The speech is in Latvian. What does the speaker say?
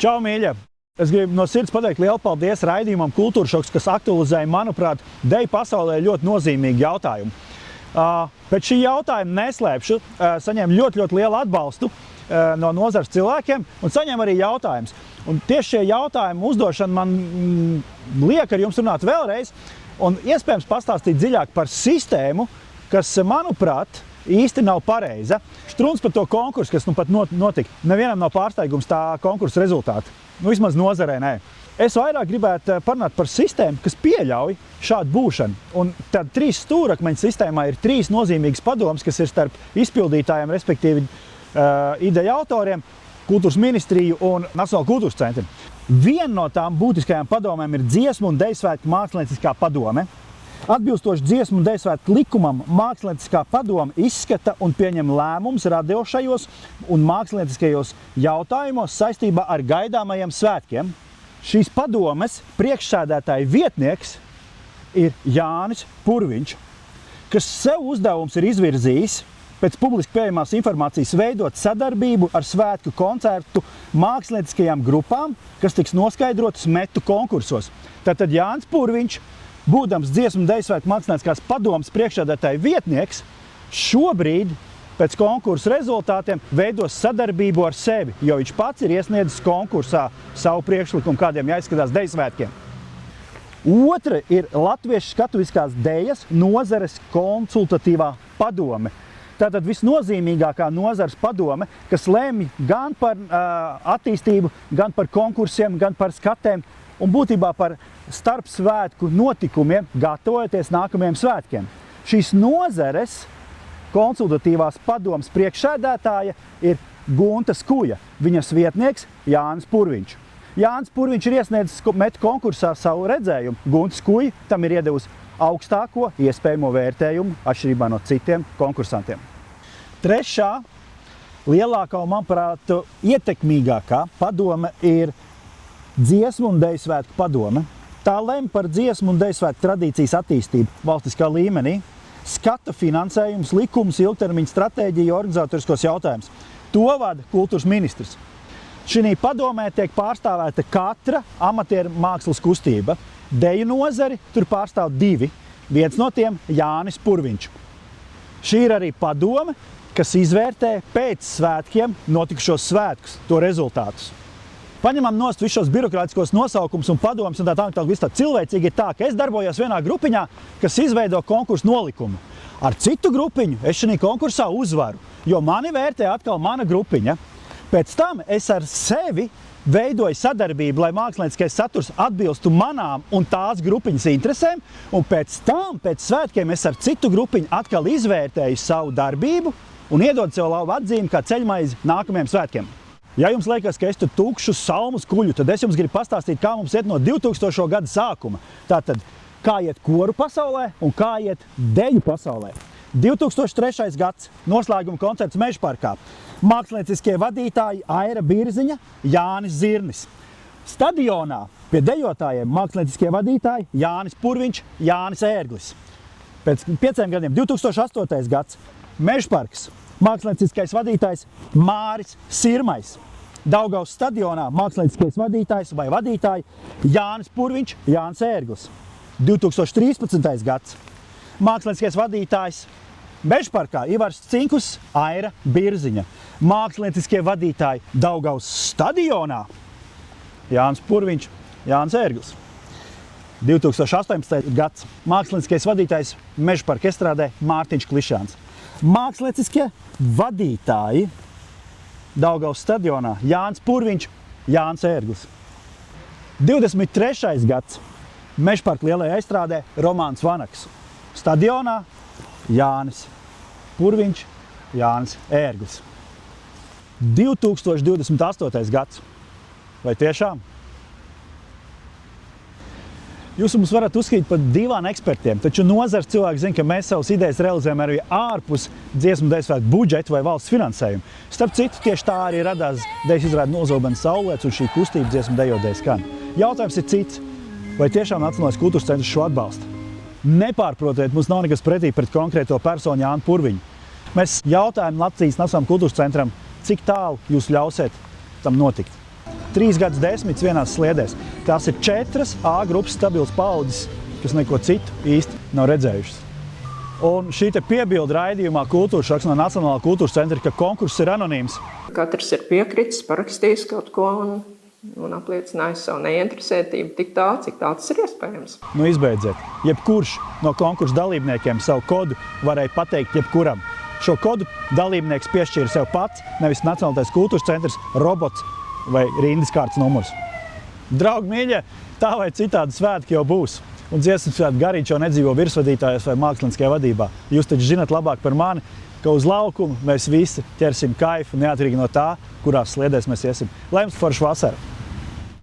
Čau, mīļie! Es gribu no sirds pateikt lielu paldies raidījumam Kultūra šoks, kas aktualizēja, manuprāt, deju pasaulē ļoti nozīmīgu jautājumu. Pēc šī jautājuma neslēpšu, saņēmu ļoti lielu atbalstu no nozares cilvēkiem un saņēmu arī jautājumus. Un tieši šie jautājumu uzdošana man liek ar jums runāt vēlreiz un iespējams pastāstīt dziļāk par sistēmu, kas, manuprāt, īsti nav pareiza. Štruns par to konkursu, kas nu pat notika. Nevienam nav pārsteigums tā konkursa rezultāti. Vismaz nozarē nē. Es vairāk gribētu parunāt par sistēmu, kas pieļauj šādu būšanu. Un tad 3 stūrakmeņu sistēmā ir 3 nozīmīgas padomas, kas ir starp izpildītājiem, respektīvi ideju autoriem, Kultūras ministriju un Nacionālo kultūras centru. Viena no tām būtiskajām padomēm ir Dziesmu un deju svētku mākslinieckā padome. Atbilstoši Dziesmu un deju svētku likumam, mākslinieckā padome izskata un pieņem lēmumus radošajos un mākslinieckajos jautājumos saistībā ar gaidāmajiem svētkiem. Šīs padomes priekšsēdētāja vietnieks ir Jānis Purviņš, kas sev uzdevums ir izvirzījis pēc publiski pieejamās informācijas veidot sadarbību ar svētku koncertu mākslinieckajām grupām, kas tiks noskaidrotas metu konkursos. Tātad Jānis Purviņš, būdams Dziesmu un deju svētku mākslinieckās padomes priekšsēdētāja vietnieks, šobrīd pēc konkursa rezultātiem veidos sadarbību ar sevi, jo viņš pats ir iesniedzis konkursā savu priekšlikumu, kādiem jāizskatās deju svētkiem. Otra ir Latviešu skatuviskās dejas nozares konsultatīvā padome. Tātad visnozīmīgākā nozares padome, kas lēmj gan par attīstību, gan par konkursiem, gan par skatēm un būtībā par starpsvētku notikumiem, gatavojoties nākamajiem svētkiem. Šīs nozares konsultatīvās padomes priekšsēdētāja ir Gunta Skuja, viņas vietnieks Jānis Purviņš. Jānis Purviņš ir iesniedzis metu konkursā savu redzējumu. Gunta Skuja tam ir iedevusi augstāko iespējamo vērtējumu atšķirībā no citiem konkursantiem. Trešā, lielākā un, manuprāt, ietekmīgākā padome ir Dziesmu un deju svētku padome. Tā lemj par dziesmu un deju svētku tradīcijas attīstību valstiskā līmenī, skata finansējums, likumus, ilgtermiņa stratēģiju, organizatoriskos jautājumus. To vada kultūras ministrs. Šī padomē tiek pārstāvēta katra amatieru mākslas kustība. Deju nozari tur pārstāv 2. Viens no tiem Jānis Purviņš. Šī ir arī padome, kas izvērtē pēc svētkiem notikušos svētkus, to rezultātus. Paņemam nost visus šos birokrātiskos nosaukumus un padomus un tā viss tā cilvēcīgi ir tā, ka es darbojos vienā grupiņā, kas izveido konkursu nolikumu. Ar citu grupiņu es šajā konkursā uzvaru, jo mani vērtē atkal mana grupiņa. Pēc tam es ar sevi veidoju sadarbību, lai mākslinieckais saturs atbilstu manām un tās grupiņas interesēm, un pēc tam, pēc svētkiem, es ar citu grupiņu atkal izvērtēju savu darbību un iedodu sev labu atzīmi kā ceļmaizi nākamajiem svētkiem. Ja jums liekas, ka es tur tukšu salmu skuļu, tad es jums gribu pastāstīt, kā mums iet no 2000. gada sākuma. Tātad, kā iet koru pasaulē un kā iet deju pasaulē. 2003. gads, noslēguma koncerts Mežparkā. Mākslinieciskie vadītāji Aira Birziņa, Jānis Zirnis. Stadionā pie dejotājiem mākslinieciskie vadītāji Jānis Purviņš, Jānis Ērglis. Pēc 5 gadiem, 2008. gads, Mežparks, mākslinieckais vadītājs Māris Sirmais. Daugavas stadionā mākslinieckais vadītājs vai vadītāji Jānis Purviņš, Jānis Ērglis. 2013. gads, mākslinieckais vadītājs Mežparkā Ivars Cinkus, Aira Birziņa. Mākslinieckie vadītāji Daugavas stadionā Jānis Purviņš, Jānis Ērglis. 2018. gads, mākslinieckais vadītājs Mežparka estrādē Mārtiņš Klišāns. Mākslinieckie vadītāji Daugavas stadionā Jānis Purviņš, Jānis Ērglis. 23. gads, Mežparka lielajā estrādē Romāns Vanaks. Stadionā Jānis Purviņš, Jānis Ērglis. 2028. gads. Vai tiešām? Jūs mums varat uzskatīt par divām ekspertiem, taču nozars cilvēki zina, ka mēs savas idejas realizējam arī ārpus dziesmu deju svētku budžeta vai valsts finansējumu. Starp citu, tieši tā arī radās dejas izrāde Nozobens saulēts un šī kustība dziesmu dejodeja skan. Jautājums ir cits. Vai tiešām Nacionālais kultūras centrs šo atbalsta? Nepārprotiet, mums nav nekas pretī pret konkrēto personu Jānu Purviņu. Mēs jautājam Latvijas Nacionālajam kultūras centram, cik tālu jūs ļausiet tam notikt. 3 gadus desmitus vienās sliedēs. Tās ir 4 A grupas stabilas paudzes, kas neko citu īsti nav redzējušas. Un šī piebilde raidījumā Kultūras šoks no Nacionālā kultūras centra, ka konkurss ir anonīms. Katrs ir piekritis, parakstījis kaut ko un apliecinājis savu neinteresētību tik tā, cik tā tas ir iespējams. Nu, izbeidziet. Jebkurš no konkursa dalībniekiem savu kodu varēja pateikt jebkuram. Šo kodu dalībnieks piešķīra sev pats, nevis Nacionālais kultūras centrs, robots vai rindas kārtas numurs. Draugi mīļie, tā vai citādi svētki jau būs. Un dziesmu svētku garīgs jau nedzīvo virsvadītājos vai mākslinieckajā vadībā. Jūs taču zināt labāk par mani, ka uz laukumu mēs visi ķersim kaifu, neatkarīgi no tā, kurās sliedēs mēs iesim. Lai jums forša vasara!